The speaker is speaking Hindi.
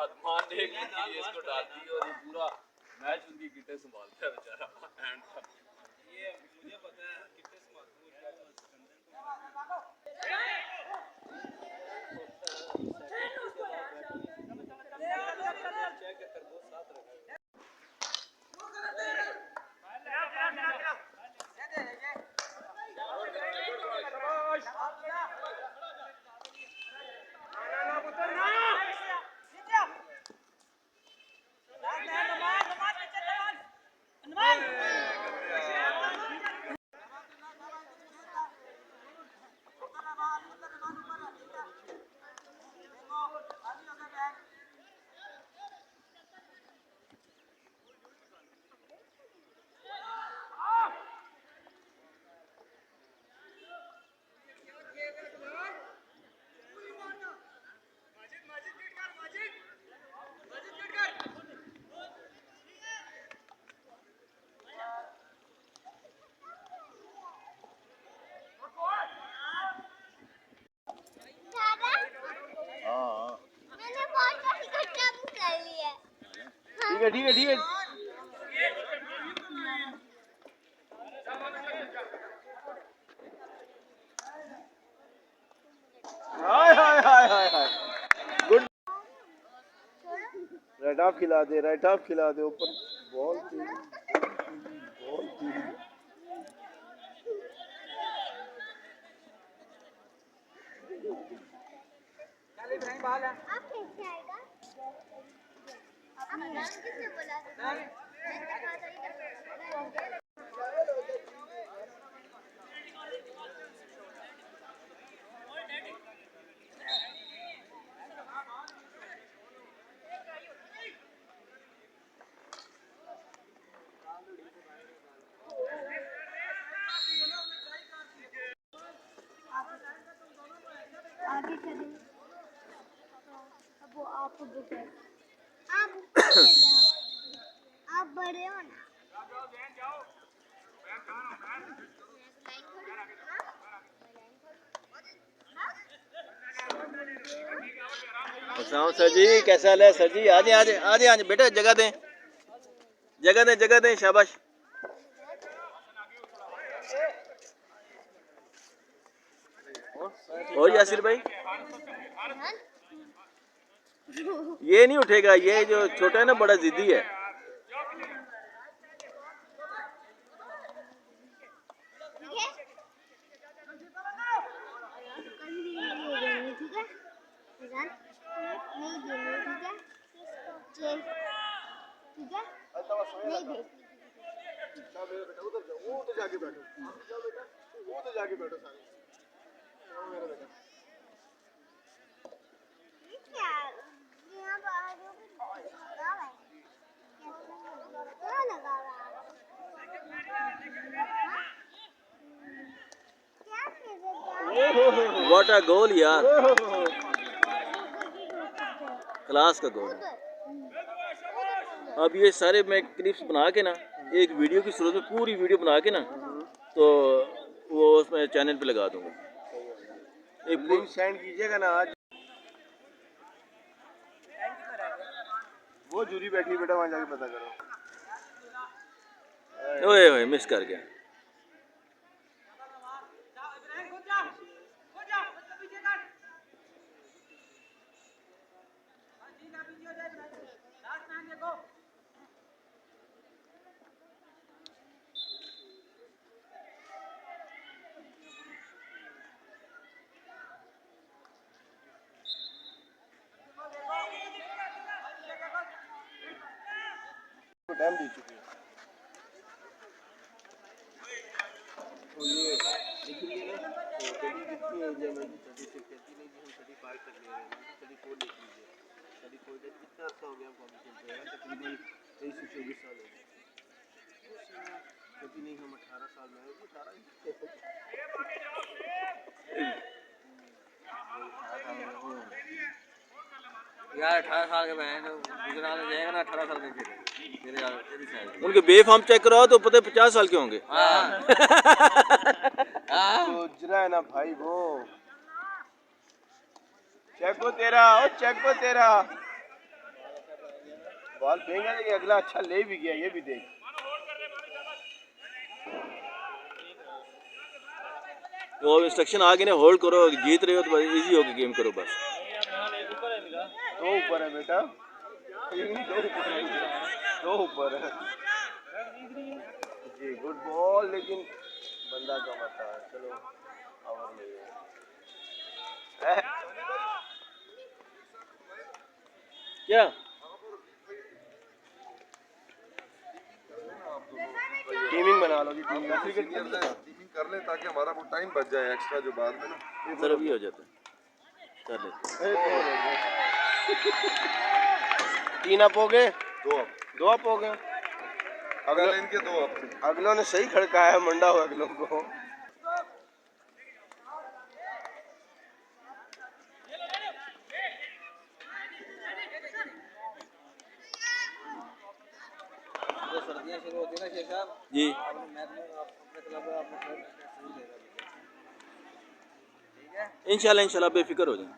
अदमान ने इसको डाल दी और ये पूरा मैच उनकी गिट्टे संभालता है बेचारा। ये मुझे पता है गिट्टे संभालते ठीक है ठीक है। हाय हाय हाय हाय हाय गुड। राइट ऑफ खिला दे, राइट ऑफ खिला दे। ऊपर बॉल थी, बॉल थी। आप कैसे आएगा? आपने नाम किसने बोला? आगे चलिए। अब वो आप आप बड़े हो ना। सर जी कैसा हाल है सर जी? आजे आजे आजे आजे बेटा, जगह दें जगह दें जगह दें। शाबाश। और यासिर भाई ये नहीं उठेगा, ये जो छोटा है ना बड़ा जिद्दी है। जाके बैठो, जाओ बेटा, वो तो जाके बैठो सारे। मेरा बेटा व्हाट अ गोल यार, क्लास का गोल। अब ये सारे मैं क्लिप्स बना के ना एक वीडियो की सूरत में पूरी वीडियो बना के ना तो वो उसमें चैनल पे लगा दूंगा। एक लिंक सेंड कीजिएगा ना आज। वो जूरी बैठी बेटा, वहाँ जाके पता करो। ओए ओए मिस कर गया। टाइम दे चुके हैं तो ये देखिए ना, तो कभी कितनी एज है मेरी? 36 कहती नहीं जी, हम 35 तक ले रहे हैं। 34 देख लीजिए, 34 तक कितना अर्सा हो गया हम कॉलेज चलते हैं? तकरीबन 23 से 24 साल हो गए। कहती नहीं हम 18 साल में हैं। 18 यार 18 साल के बहन गुजरात में जाएगा ना, 18 साल के उनके बेफाम चेक कराओ तो पता है 50 साल के होंगे। गुजरा है ना भाई वो। चेक को तेरा, ओ चेक को तेरा। बॉल फेंका लेकिन अगला अच्छा ले भी गया, ये भी देख। वो इंस्ट्रक्शन आ गए ना, होल्ड करो, जीत रहे हो तो इजी होके गेम करो बस। दो ऊपर है बेटा, दो ऊपर है, दो ऊपर है जी। गुड बॉल, लेकिन बंदा कम आता है। चलो ओवर ले गए। क्या टीमिंग बना लो जी, टीमिंग क्रिकेट टीमिंग कर ले ताकि हमारा वो टाइम बच जाए एक्स्ट्रा जो बाद में ना। सर भी हो जाता है, कर लेते। 3 अप हो गए, 2 अप हो गए। अगला इनके 2 अप। अगलों ने सही खड़काया, मंडा हुआ अगलों को। सर्दियाँ शुरू होती है ना शेख साहब, जी मैच में अपने क्लब में आपको सही देगा। इंशाल्लाह इंशाल्लाह बेफिक्र हो जाए।